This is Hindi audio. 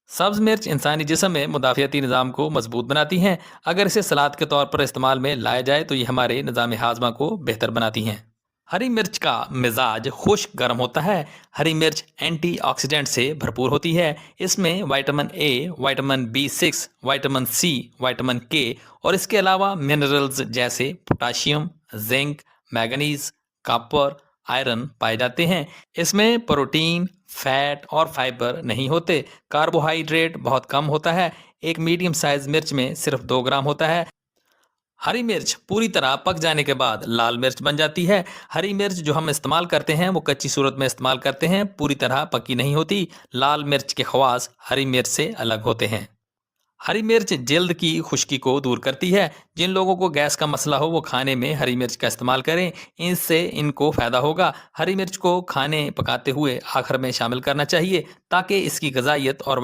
सब्ज मिर्च इंसानी जिस्म में मुदाफ़ियती निज़ाम को मजबूत बनाती हैं। अगर इसे सलाद के तौर पर इस्तेमाल में लाया जाए तो ये हमारे निज़ाम हाजमा को बेहतर बनाती हैं। हरी मिर्च का मिजाज खुश्क गर्म होता है। हरी मिर्च एंटीऑक्सीडेंट से भरपूर होती है। इसमें vitamin A, vitamin B 6, vitamin C, vitamin K और इसके अलावा मिनरल्स जैसे potassium, zinc, manganese, copper, iron पाए जाते हैं। इसमें प्रोटीन, फैट और फाइबर नहीं होते। कार्बोहाइड्रेट बहुत कम होता है। एक मीडियम साइज मिर्च में सिर्फ 2 ग्राम होता है। हरी मिर्च पूरी तरह पक जाने के बाद लाल मिर्च बन जाती है। हरी मिर्च जो हम इस्तेमाल करते हैं वो कच्ची सूरत में इस्तेमाल करते हैं, पूरी तरह पकी नहीं होती। लाल मिर्च के खवास हरी मिर्च से अलग होते हैं। हरी मिर्च जल्द की खुश्की को दूर करती है। जिन लोगों को गैस का मसला हो वो खाने में हरी मिर्च का इस्तेमाल करें, इससे इनको फायदा होगा। हरी मिर्च को खाने पकाते हुए आखिर में शामिल करना चाहिए ताकि इसकी गजाइत और